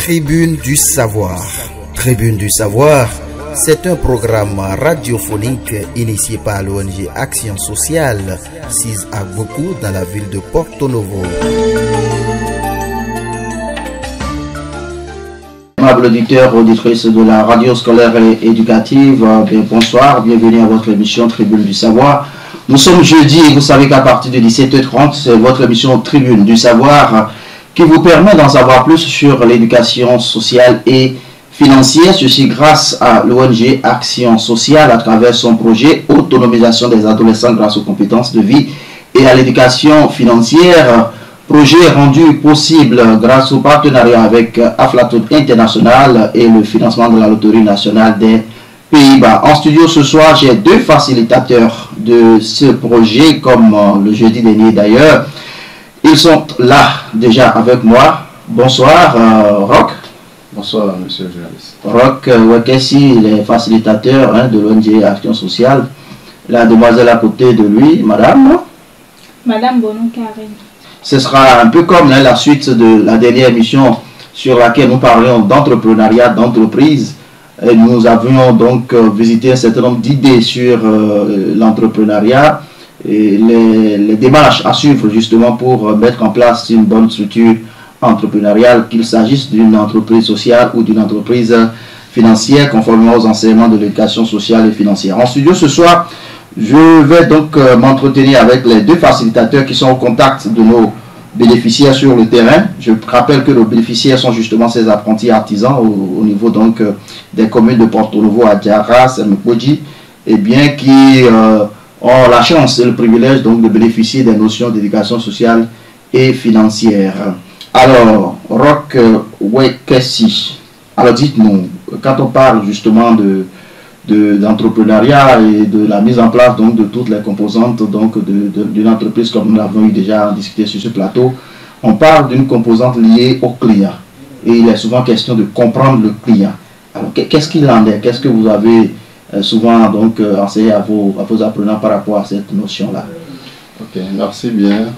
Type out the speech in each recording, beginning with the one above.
Tribune du Savoir. Tribune du Savoir, c'est un programme radiophonique initié par l'ONG Action Sociale, sise à beaucoup dans la ville de Porto Novo. Amables auditeurs, auditrices de la radio scolaire et éducative, bonsoir, bienvenue à votre émission Tribune du Savoir. Nous sommes jeudi et vous savez qu'à partir de 17h30, c'est votre émission Tribune du Savoir qui vous permet d'en savoir plus sur l'éducation sociale et financière. Ceci grâce à l'ONG Action Sociale à travers son projet Autonomisation des adolescents grâce aux compétences de vie et à l'éducation financière. Projet rendu possible grâce au partenariat avec Aflaton International et le financement de la Loterie nationale des Pays-Bas. En studio ce soir, j'ai deux facilitateurs de ce projet, comme le jeudi dernier d'ailleurs. Ils sont là déjà avec moi. Bonsoir, Roch. Bonsoir, monsieur le journaliste. Roch Wekessi, les facilitateurs de l'ONG Action Sociale. La demoiselle à côté de lui, madame. Madame Bonon Karine. Ce sera un peu comme la suite de la dernière émission sur laquelle nous parlions d'entrepreneuriat, d'entreprise. Nous avions donc visité un certain nombre d'idées sur l'entrepreneuriat et les démarches à suivre justement pour mettre en place une bonne structure entrepreneuriale, qu'il s'agisse d'une entreprise sociale ou d'une entreprise financière, conformément aux enseignements de l'éducation sociale et financière. En studio ce soir, je vais donc m'entretenir avec les deux facilitateurs qui sont au contact de nos bénéficiaires sur le terrain. Je rappelle que nos bénéficiaires sont justement ces apprentis artisans au niveau donc des communes de Porto Novo, Adjara, Semekodi, et bien qui ont la chance et le privilège donc de bénéficier des notions d'éducation sociale et financière. Alors, Roch Wekessi, alors dites-nous, quand on parle justement d'entrepreneuriat et de la mise en place donc de toutes les composantes donc d'une entreprise, comme nous l'avons déjà discuté sur ce plateau, on parle d'une composante liée au client et il est souvent question de comprendre le client. Alors qu'est-ce qu'il en est? Qu'est-ce que vous avez souvent donc enseigné à vos apprenants par rapport à cette notion-là? Ok, merci bien.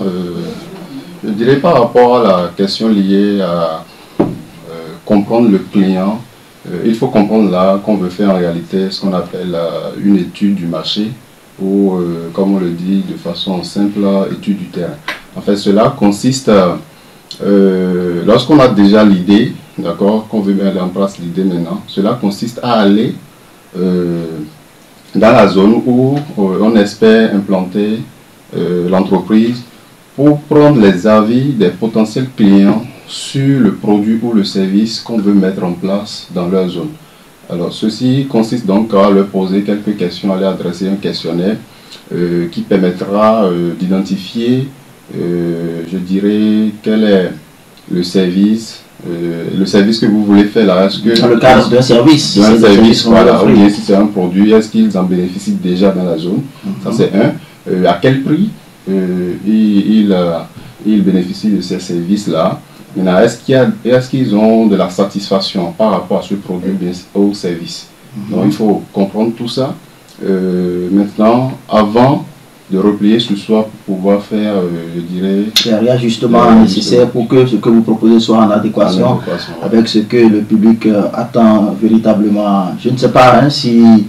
Je dirais par rapport à la question liée à comprendre le client, il faut comprendre là qu'on veut faire en réalité ce qu'on appelle une étude du marché ou, comme on le dit de façon simple, étude du terrain. En fait, cela consiste, lorsqu'on a déjà l'idée, d'accord, qu'on veut mettre en place l'idée maintenant, cela consiste à aller dans la zone où on espère implanter l'entreprise pour prendre les avis des potentiels clients sur le produit ou le service qu'on veut mettre en place dans leur zone. Alors, ceci consiste donc à leur poser quelques questions, à leur adresser un questionnaire qui permettra d'identifier, je dirais, quel est le service que vous voulez faire là. Est-ce que dans le cadre d'un service, voilà, ou bien si c'est un produit, est-ce qu'ils en bénéficient déjà dans la zone? Ça c'est un. À quel prix ils bénéficient de ces services-là? Maintenant, est-ce qu'ils ont de la satisfaction par rapport à ce produit ou service? Donc, il faut comprendre tout ça maintenant, avant de replier sur soi pour pouvoir faire, je dirais... Il y a justement nécessaire pour que ce que vous proposez soit en adéquation avec ce que le public attend véritablement. Je ne sais pas si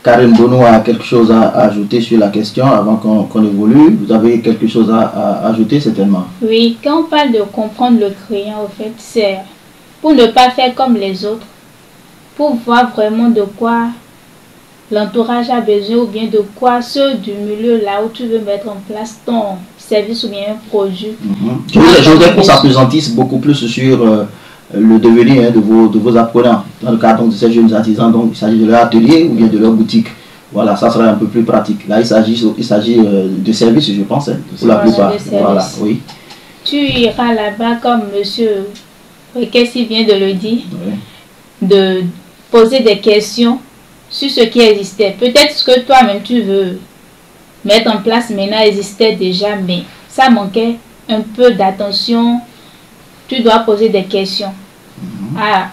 Karine Bono a quelque chose à ajouter sur la question avant qu'on évolue. Vous avez quelque chose à ajouter certainement? Oui, quand on parle de comprendre le client, en fait, c'est pour ne pas faire comme les autres, pour voir vraiment de quoi l'entourage a besoin ou bien de quoi ceux du milieu là où tu veux mettre en place ton service ou bien un produit. Je voudrais qu'on s'appesantisse beaucoup plus sur le devenir de vos apprenants dans le cadre de ces jeunes artisans. Donc il s'agit de leur atelier ou bien de leur boutique. Voilà, ça sera un peu plus pratique. Là il s'agit de services, je pense, pour la plupart. Voilà, oui. Tu iras là-bas comme monsieur Wekessi vient de le dire, de poser des questions sur ce qui existait. Peut-être ce que toi-même tu veux mettre en place maintenant existait déjà, mais ça manquait un peu d'attention. Tu dois poser des questions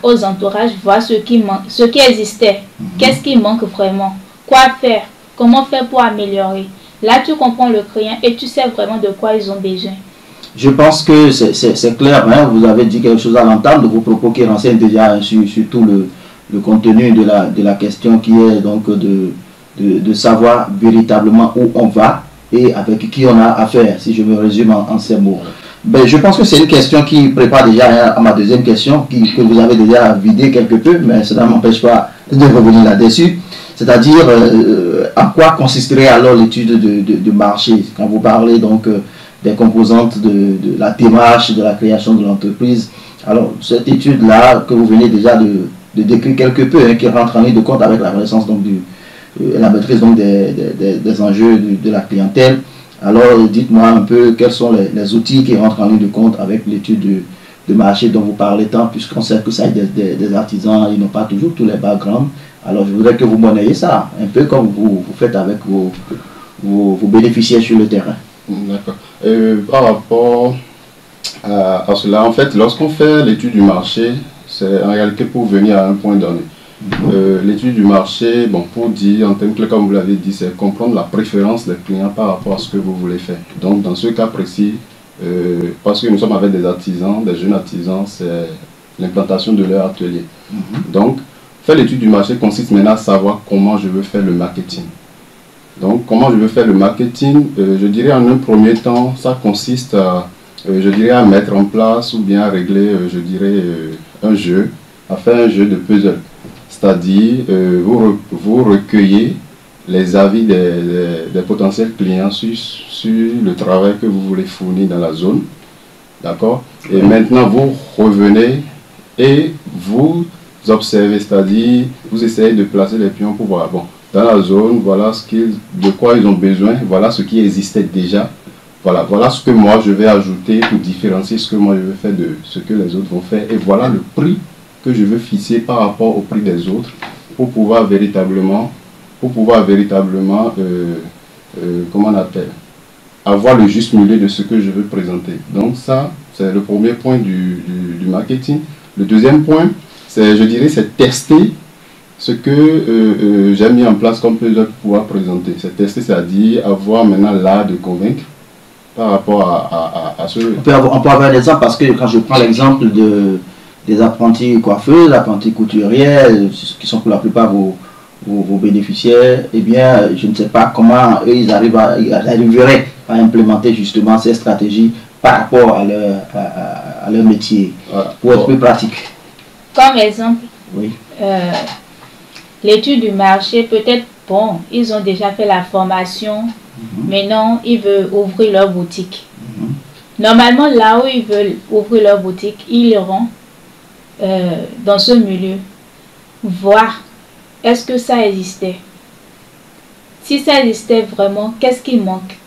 aux entourages, voir ce qui manque, ce qui existait, qu'est-ce qui manque vraiment, quoi faire, comment faire pour améliorer. Là, tu comprends le client et tu sais vraiment de quoi ils ont besoin. Je pense que c'est clair, hein, vous avez dit quelque chose à l'entame de vos propos qui renseignent déjà sur tout le contenu de la question qui est donc de savoir véritablement où on va et avec qui on a affaire, si je me résume en ces mots. Ben, je pense que c'est une question qui prépare déjà à ma deuxième question, que vous avez déjà vidé quelque peu, mais cela ne m'empêche pas de revenir là-dessus. C'est-à-dire, à quoi consisterait alors l'étude de marché? Quand vous parlez donc des composantes de la démarche, de la création de l'entreprise. Alors, cette étude-là, que vous venez déjà de décrire quelque peu, hein, qui rentre en ligne de compte avec la connaissance donc, la maîtrise donc, des enjeux de la clientèle. Alors, dites-moi un peu quels sont les outils qui rentrent en ligne de compte avec l'étude de marché dont vous parlez tant, puisqu'on sait que ça des artisans, ils n'ont pas toujours tous les backgrounds. Alors, je voudrais que vous monnayiez ça, un peu comme vous faites avec vos bénéficiaires sur le terrain. D'accord. Par rapport à cela, en fait, lorsqu'on fait l'étude du marché, c'est en réalité pour venir à un point donné. L'étude du marché, bon, pour dire en termes clés, comme vous l'avez dit, c'est comprendre la préférence des clients par rapport à ce que vous voulez faire. Donc, dans ce cas précis, parce que nous sommes avec des artisans, des jeunes artisans, c'est l'implantation de leur atelier. Donc, faire l'étude du marché consiste maintenant à savoir comment je veux faire le marketing. Donc, comment je veux faire le marketing, je dirais en un premier temps, ça consiste à, je dirais, à mettre en place ou bien à régler, je dirais, un jeu, à faire un jeu de puzzle. C'est-à-dire, vous recueillez les avis des potentiels clients sur le travail que vous voulez fournir dans la zone. D'accord? Et maintenant, vous revenez et vous observez, c'est-à-dire, vous essayez de placer les pions pour voir, bon, dans la zone, voilà de quoi ils ont besoin, voilà ce qui existait déjà, voilà ce que moi je vais ajouter pour différencier ce que moi je veux faire de ce que les autres vont faire, et voilà le prix que je veux fixer par rapport au prix des autres pour pouvoir véritablement comment on appelle, avoir le juste milieu de ce que je veux présenter. Donc ça, c'est le premier point du marketing. Le deuxième point, je dirais, c'est tester ce que j'ai mis en place comme puzzle pour pouvoir présenter. C'est tester, c'est-à-dire avoir maintenant l'art de convaincre par rapport à ce... On peut avoir un exemple, parce que quand je prends l'exemple des apprentis coiffeuses, apprentis couturières, qui sont pour la plupart vos bénéficiaires, eh bien, je ne sais pas comment eux, ils arriveraient à implémenter justement ces stratégies par rapport à leur métier, pour être plus pratique. Comme exemple, oui. L'étude du marché, peut-être, bon, ils ont déjà fait la formation, maintenant ils veulent ouvrir leur boutique. Normalement, là où ils veulent ouvrir leur boutique, ils iront dans ce milieu voir est-ce que ça existait. Si ça existait vraiment, qu'est-ce qui manque?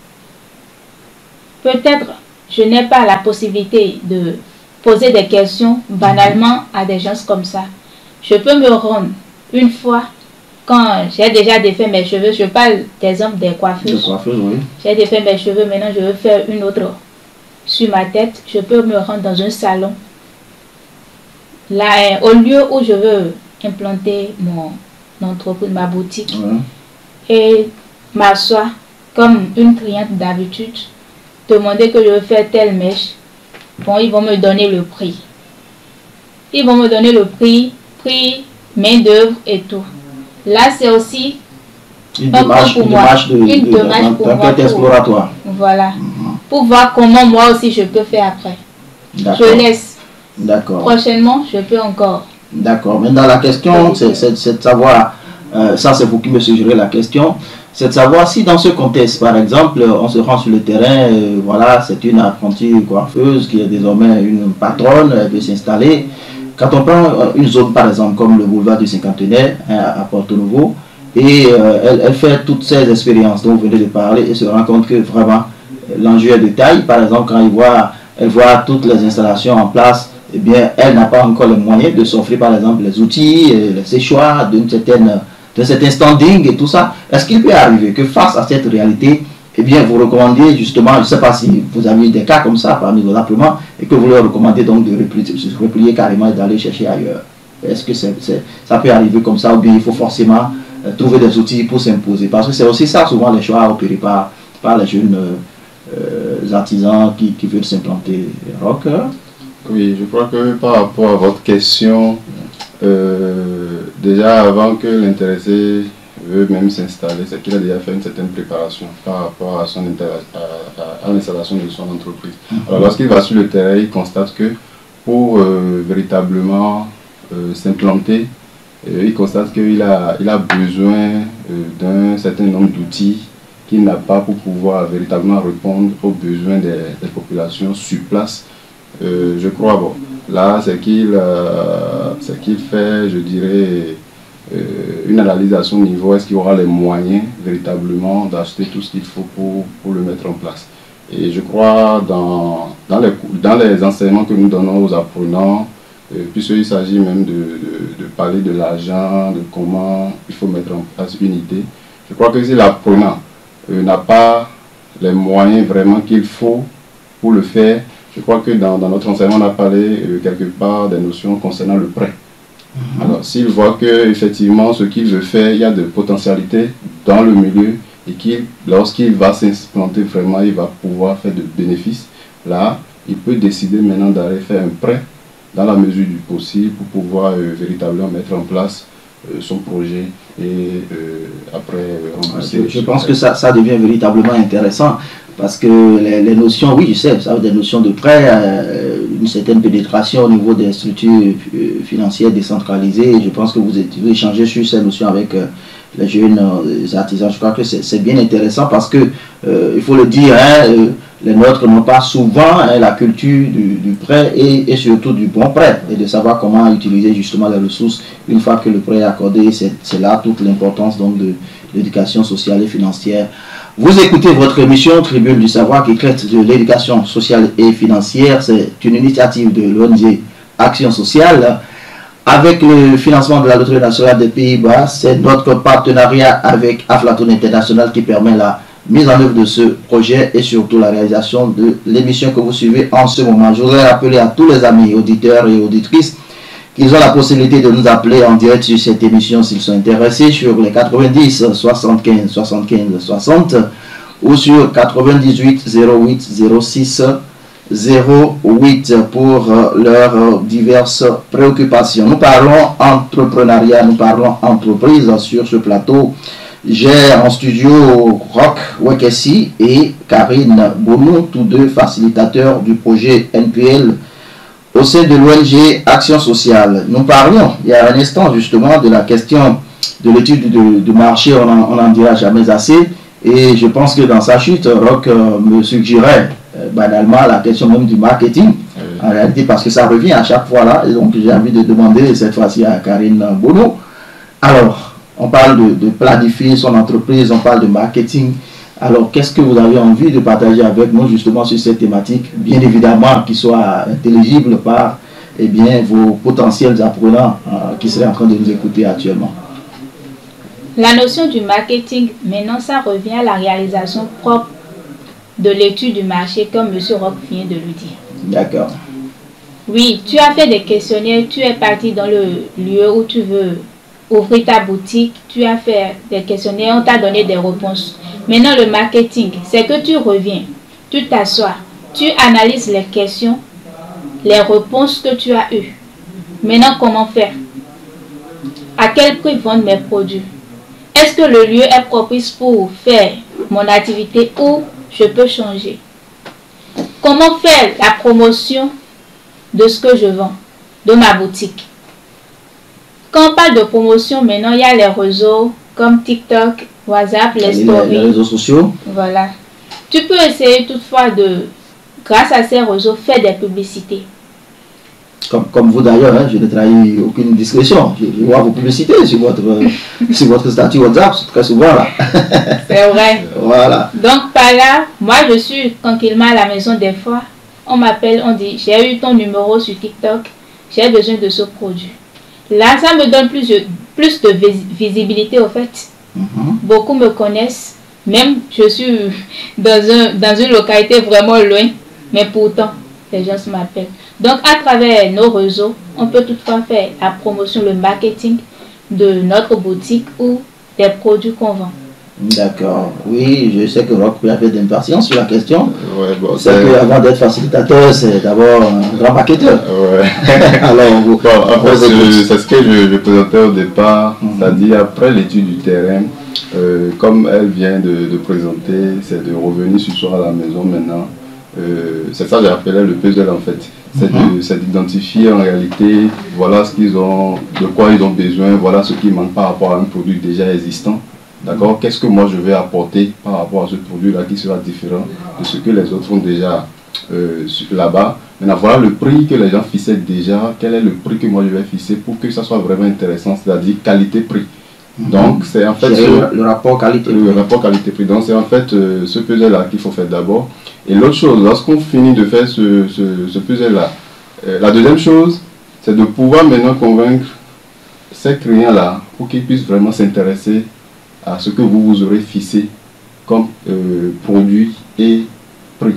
Peut-être je n'ai pas la possibilité de poser des questions banalement à des gens comme ça. Je peux me rendre une fois, quand j'ai déjà défait mes cheveux, je parle d'exemple des coiffeuses. Oui. J'ai défait mes cheveux, maintenant je veux faire une autre sur ma tête. Je peux me rendre dans un salon. Là, au lieu où je veux implanter mon entreprise, ma boutique, et m'asseoir comme une cliente d'habitude, demander que je veux faire telle mèche. Bon, ils vont me donner le prix. Ils vont me donner le prix, main d'œuvre et tout. Là, c'est aussi une démarche exploratoire. Voilà. Pour voir comment moi aussi je peux faire après. Je laisse. D'accord. Prochainement, je peux encore. D'accord. Mais dans la question, c'est de savoir, ça c'est vous qui me suggérez la question, c'est de savoir si dans ce contexte, par exemple, on se rend sur le terrain, voilà, c'est une apprentie coiffeuse qui est désormais une patronne, elle veut s'installer. Quand on prend une zone, par exemple, comme le boulevard du Cinquantenaire, à Porto Novo, et elle fait toutes ces expériences dont vous venez de parler et se rend compte que vraiment l'enjeu est de taille. Par exemple, quand elle voit toutes les installations en place, eh bien, elle n'a pas encore les moyens de s'offrir, par exemple, les outils, les séchoirs, d'un certain standing et tout ça. Est-ce qu'il peut arriver que face à cette réalité, eh bien, vous recommandiez justement, je ne sais pas si vous avez eu des cas comme ça parmi vos apprenants, et que vous leur recommandez donc de se replier carrément et d'aller chercher ailleurs? Est-ce que ça peut arriver comme ça, ou bien il faut forcément trouver des outils pour s'imposer? Parce que c'est aussi ça, souvent, les choix opérés par les jeunes artisans qui veulent s'implanter Rock? Oui, je crois que par rapport à votre question, déjà avant que l'intéressé veut même s'installer, c'est qu'il a déjà fait une certaine préparation par rapport à l'installation de son entreprise. Alors lorsqu'il va sur le terrain, il constate que pour véritablement s'implanter, il constate qu'il a besoin d'un certain nombre d'outils qu'il n'a pas pour pouvoir véritablement répondre aux besoins des populations sur place. Je crois, bon, là, c'est qu'il fait, je dirais, une analyse à son niveau. Est-ce qu'il aura les moyens véritablement d'acheter tout ce qu'il faut pour le mettre en place? Et je crois dans les enseignements que nous donnons aux apprenants, puisqu'il s'agit même de parler de l'argent, de comment il faut mettre en place une idée. Je crois que si l'apprenant n'a pas les moyens vraiment qu'il faut pour le faire, je crois que dans notre enseignement, on a parlé quelque part des notions concernant le prêt. Alors, s'il voit que effectivement ce qu'il veut faire, il y a de potentialités dans le milieu et lorsqu'il va s'implanter vraiment, il va pouvoir faire de bénéfices, là, il peut décider maintenant d'aller faire un prêt dans la mesure du possible pour pouvoir véritablement mettre en place son projet et après rembourser. Je pense que ça devient véritablement intéressant parce que les notions, oui je sais, ça des notions de prêt, une certaine pénétration au niveau des structures financières décentralisées. Je pense que vous échangez sur ces notions avec les jeunes artisans. Je crois que c'est bien intéressant parce que, il faut le dire, les nôtres n'ont pas souvent la culture du prêt et surtout du bon prêt et de savoir comment utiliser justement les ressources une fois que le prêt est accordé. C'est là toute l'importance donc de l'éducation sociale et financière. Vous écoutez votre émission Tribune du Savoir qui traite de l'éducation sociale et financière. C'est une initiative de l'ONG Action Sociale avec le financement de la Loterie nationale des Pays-Bas. C'est notre partenariat avec Aflaton International qui permet la mise en œuvre de ce projet et surtout la réalisation de l'émission que vous suivez en ce moment. Je voudrais rappeler à tous les amis auditeurs et auditrices qu'ils ont la possibilité de nous appeler en direct sur cette émission s'ils sont intéressés sur les 90 75 75 60 ou sur 98 08 06 08 pour leurs diverses préoccupations. Nous parlons entrepreneuriat, nous parlons entreprise sur ce plateau. J'ai en studio Rock Wekessi et Karine Bonou, tous deux facilitateurs du projet NPL au sein de l'ONG Action Sociale. Nous parlions il y a un instant justement de la question de l'étude du marché, on n'en dira jamais assez, et je pense que dans sa chute, Rock me suggérait banalement la question même du marketing, en réalité parce que ça revient à chaque fois là, et donc j'ai envie de demander cette fois-ci à Karine Bono. Alors, on parle de planifier son entreprise, on parle de marketing. Alors, qu'est-ce que vous avez envie de partager avec nous justement sur cette thématique, bien évidemment qui soit intelligible par vos potentiels apprenants qui seraient en train de nous écouter actuellement? La notion du marketing, maintenant, ça revient à la réalisation propre de l'étude du marché, comme M. Rock vient de le dire. D'accord. Oui, tu as fait des questionnaires, tu es parti dans le lieu où tu veux ouvrir ta boutique, tu as fait des questionnaires, on t'a donné des réponses. Maintenant, le marketing, c'est que tu reviens, tu t'assois, tu analyses les questions, les réponses que tu as eues. Maintenant, comment faire? À quel prix vendre mes produits? Est-ce que le lieu est propice pour faire mon activité ou je peux changer? Comment faire la promotion de ce que je vends, de ma boutique? Quand on parle de promotion, maintenant, il y a les réseaux comme TikTok, WhatsApp, les stories. Les réseaux sociaux. Voilà. Tu peux essayer toutefois grâce à ces réseaux, faire des publicités. Comme vous d'ailleurs, je ne trahis aucune discrétion. Je vois vos publicités sur votre statut WhatsApp, très souvent là. C'est vrai. Voilà. Donc par là, moi je suis tranquillement à la maison des fois. On m'appelle, on dit, j'ai eu ton numéro sur TikTok, j'ai besoin de ce produit. Là, ça me donne plus de visibilité au fait. Beaucoup me connaissent. Même je suis dans une localité vraiment loin, mais pourtant, les gens m'appellent. Donc, à travers nos réseaux, on peut toutefois faire la promotion, le marketing de notre boutique ou des produits qu'on vend. D'accord. Oui, je sais que Rock avait de l'impatience sur la question. Ouais, bon, c'est qu'avant d'être facilitateur, c'est d'abord un grand marketeur. Ouais. Alors, c'est ce que je présentais au départ, c'est-à-dire après l'étude du terrain, comme elle vient de présenter, c'est de revenir ce soir à la maison maintenant. C'est ça que j'appelais le puzzle en fait. C'est d'identifier en réalité, voilà ce qu'ils ont, de quoi ils ont besoin, voilà ce qui manque par rapport à un produit déjà existant. D'accord? Qu'est-ce que moi je vais apporter par rapport à ce produit-là qui sera différent de ce que les autres font déjà là-bas. Maintenant, voilà le prix que les gens fixaient déjà. Quel est le prix que moi je vais fixer pour que ça soit vraiment intéressant, c'est-à-dire qualité-prix. Donc, c'est en fait le rapport qualité-prix. Le rapport qualité-prix. Donc, c'est en fait ce puzzle-là qu'il faut faire d'abord. Et l'autre chose, lorsqu'on finit de faire ce puzzle-là, la deuxième chose, c'est de pouvoir maintenant convaincre ces clients-là pour qu'ils puissent vraiment s'intéresser à ce que vous aurez fixé comme produit et prix.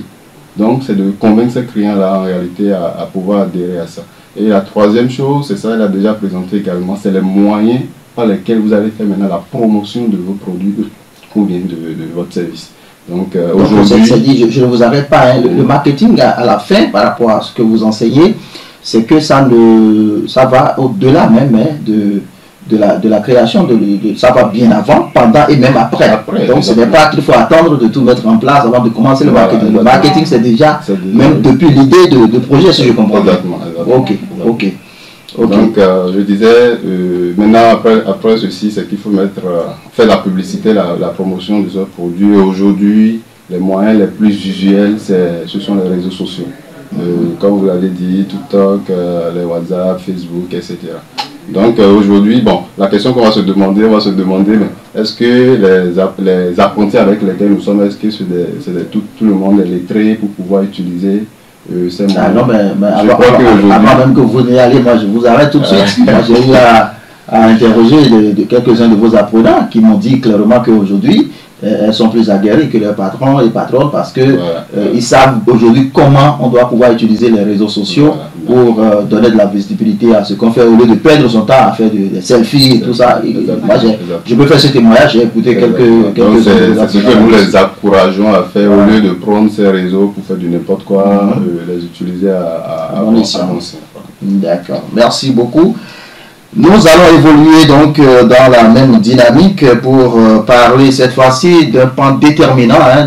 Donc, c'est de convaincre ces clients-là en réalité à pouvoir adhérer à ça. Et la troisième chose, c'est ça, elle a déjà présenté également, c'est les moyens par lesquels vous allez faire maintenant la promotion de vos produits ou bien de votre service. Donc, aujourd'hui... Je ne vous arrête pas, hein, le marketing à la fin, par rapport à ce que vous enseignez, c'est que ça va au-delà même de la création, ça va bien avant, pendant et même après. Donc ce n'est pas qu'il faut attendre de tout mettre en place avant de commencer le marketing. Le marketing c'est déjà, même depuis l'idée de projet, si je comprends bien. Ok. Donc je disais, maintenant après ceci, c'est qu'il faut faire la publicité, la promotion de ce produit. Aujourd'hui, les moyens les plus usuels, ce sont les réseaux sociaux. Comme vous l'avez dit, TikTok, les WhatsApp, Facebook, etc. Donc aujourd'hui, bon, la question qu'on va se demander, est-ce que les apprentis avec lesquels nous sommes, est-ce que c'est tout le monde est lettré pour pouvoir utiliser ces moyens? Ah non, mais avant même que vous n'ayez allé, moi je vous arrête tout de suite. Moi j'ai eu à interroger de quelques-uns de vos apprenants qui m'ont dit clairement qu'aujourd'hui, elles sont plus aguerries que leurs patrons et patronnes parce que ils savent aujourd'hui comment on doit pouvoir utiliser les réseaux sociaux pour donner de la visibilité à ce qu'on fait au lieu de perdre son temps à faire des selfies et tout ça. Moi, je peux faire ce témoignage, j'ai écouté quelques c'est ce que nous les encourageons à faire au lieu de prendre ces réseaux pour faire du n'importe quoi, les utiliser à bon escient. D'accord, merci beaucoup. Nous allons évoluer donc dans la même dynamique pour parler cette fois-ci d'un point déterminant hein,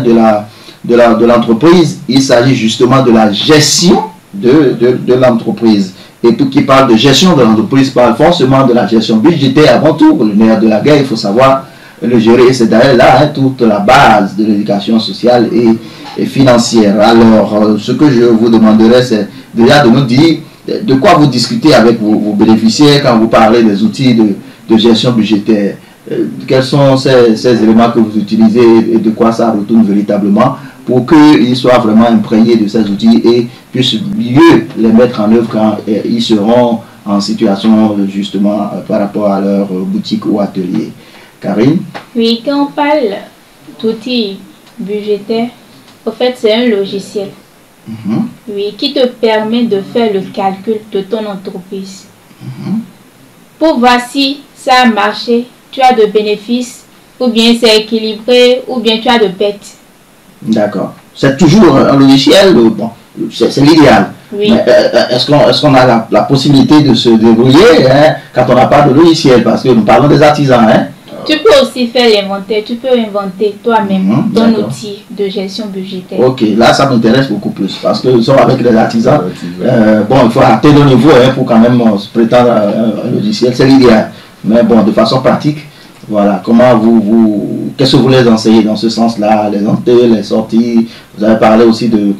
de l'entreprise. Il s'agit justement de la gestion de l'entreprise. Et tout qui parle de gestion de l'entreprise parle forcément de la gestion budgétaire avant tout. Le nerf de la guerre, il faut savoir le gérer. Et c'est d'ailleurs là hein, toute la base de l'éducation sociale et financière. Alors, ce que je vous demanderai, c'est déjà de nous dire de quoi vous discutez avec vos bénéficiaires quand vous parlez des outils de gestion budgétaire. Quels sont ces éléments que vous utilisez et de quoi ça retourne véritablement pour qu'ils soient vraiment imprégnés de ces outils et puissent mieux les mettre en œuvre quand ils seront en situation justement par rapport à leur boutique ou atelier. Karine? Oui, quand on parle d'outils budgétaires, en fait c'est un logiciel. Oui, qui te permet de faire le calcul de ton entreprise. Pour voir si ça a marché, tu as de bénéfices, ou bien c'est équilibré, ou bien tu as de pertes. D'accord. C'est toujours un logiciel, bon, c'est l'idéal. Oui. Est-ce qu'on a la possibilité de se débrouiller hein, quand on n'a pas de logiciel? Parce que nous parlons des artisans. Hein? Tu peux aussi faire l'inventaire, tu peux inventer toi-même ton outil de gestion budgétaire. Ok, là ça m'intéresse beaucoup plus parce que nous sommes avec les artisans. Bon, il faut atteindre le niveau hein, pour quand même se prétendre un logiciel, c'est l'idéal. Mais bon, de façon pratique, voilà, comment qu'est-ce que vous les enseignez dans ce sens-là, les entrées, les sorties? Vous avez parlé aussi de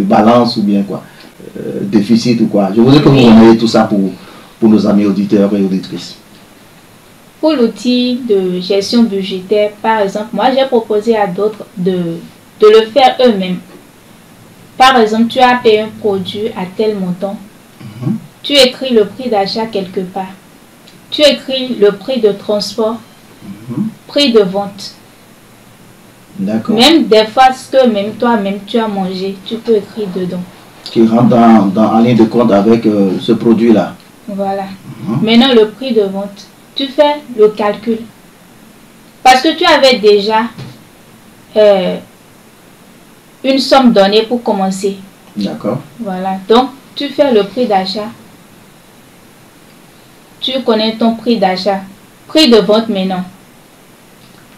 balance ou bien quoi, déficit ou quoi. Je voudrais que vous m'envoyiez tout ça pour nos amis auditeurs et auditrices. Pour l'outil de gestion budgétaire, par exemple, moi j'ai proposé à d'autres de le faire eux-mêmes. Par exemple, tu as payé un produit à tel montant. Tu écris le prix d'achat quelque part. Tu écris le prix de transport, prix de vente. D'accord. Même des fois, ce que même toi-même tu as mangé, tu peux écrire dedans. Qui rentre en ligne de compte avec ce produit-là. Voilà. Maintenant, le prix de vente. Tu fais le calcul. Parce que tu avais déjà une somme donnée pour commencer. D'accord. Voilà. Donc, tu fais le prix d'achat. Tu connais ton prix d'achat. Prix de vente maintenant.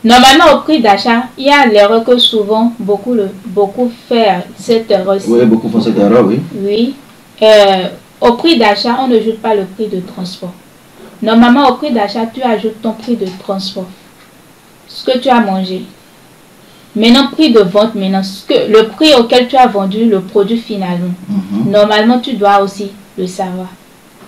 Normalement, au prix d'achat, il y a l'erreur que souvent, beaucoup font cette erreur. Oui, beaucoup font cette erreur, oui. Oui. Au prix d'achat, on ne n'ajoute pas le prix de transport. Normalement, au prix d'achat, tu ajoutes ton prix de transport. Ce que tu as mangé. Maintenant, prix de vente, maintenant, le prix auquel tu as vendu le produit finalement. Normalement, tu dois aussi le savoir.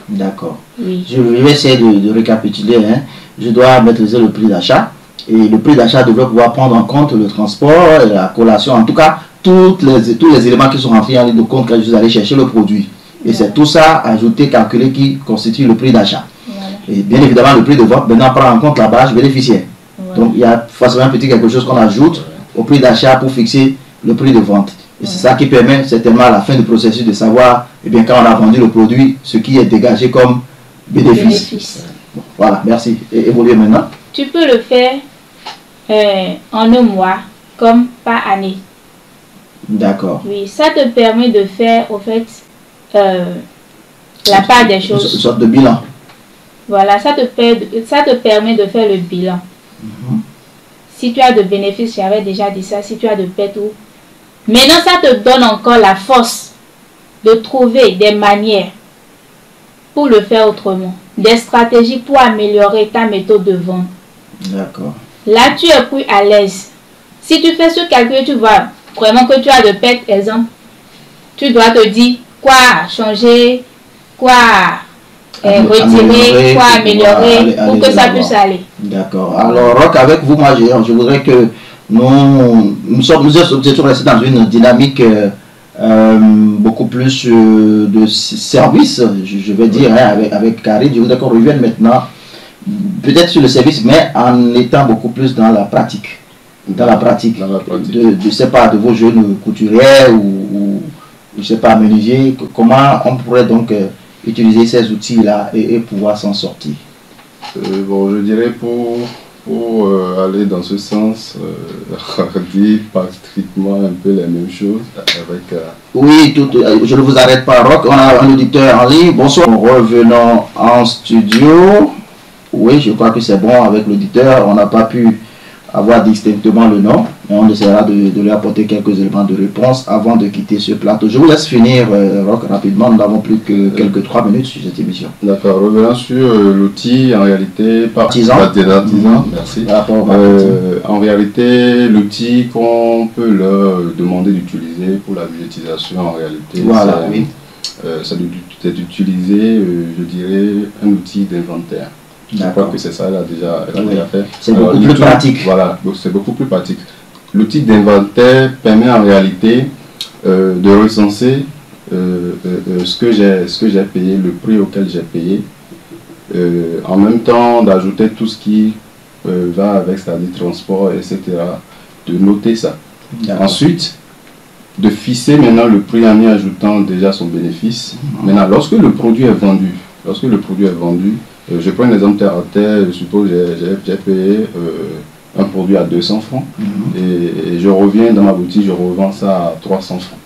D'accord. Oui. Je vais essayer de récapituler. Hein. Je dois maîtriser le prix d'achat. Et le prix d'achat devrait pouvoir prendre en compte le transport, la collation, en tout cas, tous les éléments qui sont rentrés en ligne de compte quand je suis allé chercher le produit. Et c'est tout ça, ajouté, calculé, qui constitue le prix d'achat. Voilà. Et bien évidemment, le prix de vente maintenant prend en compte la base bénéficiaire. Voilà. Donc, il y a forcément un petit quelque chose qu'on ajoute au prix d'achat pour fixer le prix de vente. Et c'est ça qui permet certainement à la fin du processus de savoir, eh bien, quand on a vendu le produit, ce qui est dégagé comme bénéfice. Bon, voilà, merci. Et évoluer maintenant. Tu peux le faire en un mois comme par année. D'accord. Oui, ça te permet de faire au fait la part des choses. Une sorte de bilan. Voilà, ça te permet de faire le bilan. Si tu as de bénéfices, j'avais déjà dit ça, si tu as de pertes ou... Maintenant, ça te donne encore la force de trouver des manières pour le faire autrement. Des stratégies pour améliorer ta méthode de vente. D'accord. Là, tu es plus à l'aise. Si tu fais ce calcul, tu vois vraiment que tu as de pertes, exemple. Tu dois te dire quoi changer, quoi retirer, quoi améliorer pour que ça puisse aller. D'accord. Alors, Roch, avec vous, moi, je voudrais que nous étions restés dans une dynamique beaucoup plus de service, je vais dire, hein, avec Karine. Je voudrais qu'on revienne maintenant, peut-être sur le service, mais en étant beaucoup plus dans la pratique. Dans la pratique. Je sais pas, de vos jeunes couturiers ou je sais pas, menuisiers, comment on pourrait donc utiliser ces outils-là et pouvoir s'en sortir. Bon, je dirais pour aller dans ce sens, dit pratiquement un peu les mêmes choses avec... Oui, je ne vous arrête pas, Roch. On a un auditeur en ligne. Bonsoir. Revenons en studio. Oui, je crois que c'est bon avec l'auditeur. On n'a pas pu avoir distinctement le nom, mais on essaiera de lui apporter quelques éléments de réponse avant de quitter ce plateau. Je vous laisse finir, Roch, rapidement. Nous n'avons plus que quelques 3 minutes sur cette émission. D'accord. Revenons sur l'outil, en réalité, par artisan. Merci. En réalité, l'outil qu'on peut leur demander d'utiliser pour la budgétisation, en réalité, voilà, oui. C'est d'utiliser, je dirais, un outil d'inventaire. Je crois que c'est ça, elle a déjà fait. C'est beaucoup plus pratique. Voilà, c'est beaucoup plus pratique. L'outil d'inventaire permet en réalité de recenser ce que j'ai payé, le prix auquel j'ai payé, en même temps d'ajouter tout ce qui va avec, c'est-à-dire transport, etc. De noter ça. Ensuite, de fixer maintenant le prix en y ajoutant déjà son bénéfice. Maintenant, lorsque le produit est vendu, je prends un exemple terre à terre, je suppose j'ai payé un produit à 200 francs et je reviens dans ma boutique, je revends ça à 300 francs.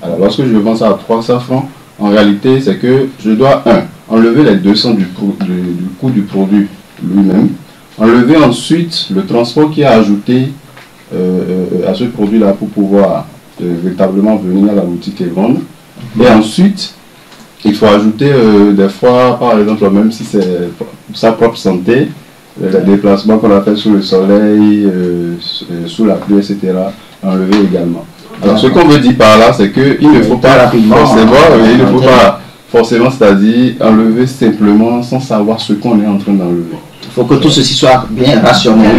Alors lorsque je vends ça à 300 francs, en réalité c'est que je dois enlever les 200 du coût du produit lui-même, enlever ensuite le transport qui est ajouté à ce produit-là pour pouvoir véritablement venir à la boutique et vendre. Et ensuite, il faut ajouter des fois, par exemple, même si c'est sa propre santé, les déplacements qu'on a fait sous le soleil, sous la pluie, etc., enlever également. Alors ce qu'on veut dire par là, c'est qu'il ne faut pas forcément, c'est-à-dire enlever simplement sans savoir ce qu'on est en train d'enlever. Il faut que tout ceci soit bien rationnel.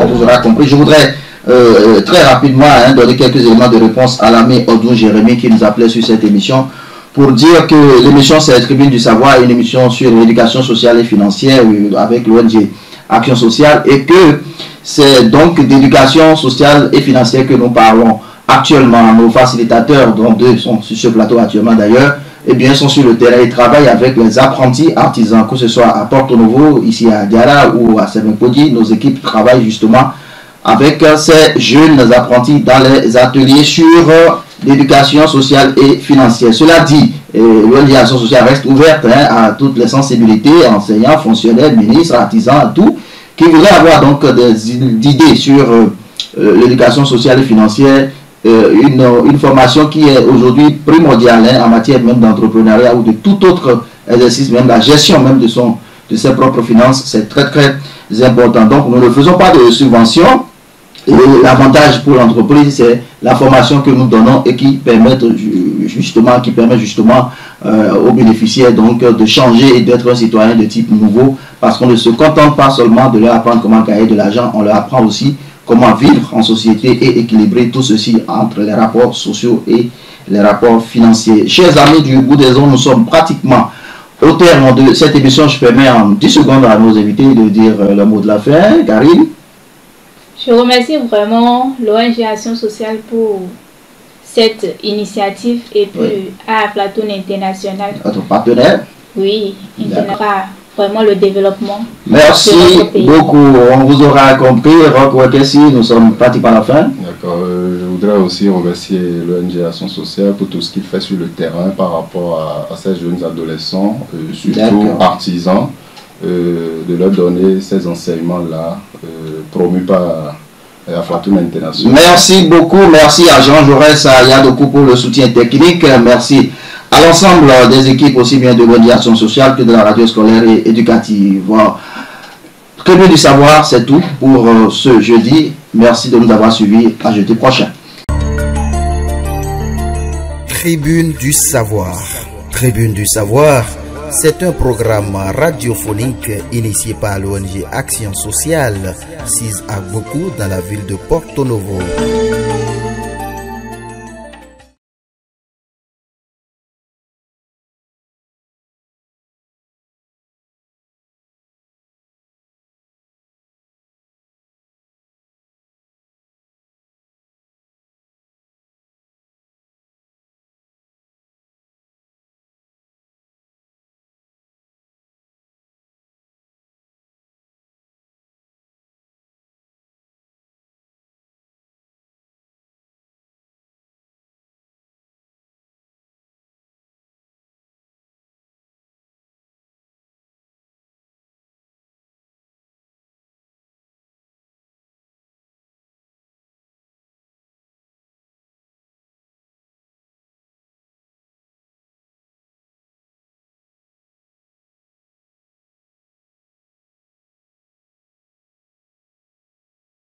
Vous aurez compris. Je voudrais très rapidement donner quelques éléments de réponse à l'ami Odou Jérémy qui nous appelait sur cette émission, pour dire que l'émission c'est la Tribune du Savoir, une émission sur l'éducation sociale et financière avec l'ONG Action Sociale, et que c'est donc d'éducation sociale et financière que nous parlons actuellement. Nos facilitateurs, dont 2 sont sur ce plateau actuellement d'ailleurs, eh bien sont sur le terrain et travaillent avec les apprentis artisans, que ce soit à Porto Novo, ici à Diara ou à Sevenpodi. Nos équipes travaillent justement avec ces jeunes apprentis dans les ateliers sur l'éducation sociale et financière. Cela dit, l'éducation sociale reste ouverte à toutes les sensibilités, enseignants, fonctionnaires, ministres, artisans, tout, qui voudraient avoir donc des idées sur l'éducation sociale et financière, une formation qui est aujourd'hui primordiale en matière même d'entrepreneuriat ou de tout autre exercice, même la gestion même de ses propres finances, c'est très très important. Donc nous ne faisons pas de subvention. L'avantage pour l'entreprise, c'est la formation que nous donnons et qui permet justement aux bénéficiaires donc de changer et d'être un citoyen de type nouveau, parce qu'on ne se contente pas seulement de leur apprendre comment gagner de l'argent, on leur apprend aussi comment vivre en société et équilibrer tout ceci entre les rapports sociaux et les rapports financiers. Chers amis du bout des ondes, nous sommes pratiquement au terme de cette émission. Je permets en 10 secondes à nos invités de dire le mot de la fin. Karine. Je remercie vraiment l'ONG Action Sociale pour cette initiative et puis à Aflatoon International. Notre partenaire. Oui, il donnera vraiment le développement. Merci beaucoup. On vous aura compris. Nous sommes pratiquement à la fin. D'accord. Je voudrais aussi remercier l'ONG Action Sociale pour tout ce qu'il fait sur le terrain par rapport à ces jeunes adolescents, surtout artisans, de leur donner ces enseignements-là promus par Aflatoon International. Merci beaucoup. Merci à Jean Jaurès, à Yadoku pour le soutien technique. Merci à l'ensemble des équipes aussi bien de l'ONG Action Sociale que de la radio scolaire et éducative. Tribune du savoir, c'est tout pour ce jeudi. Merci de nous avoir suivis. À jeudi prochain. Tribune du savoir. Tribune du savoir, c'est un programme radiophonique initié par l'ONG Action Sociale, 6 à Boku dans la ville de Porto Novo.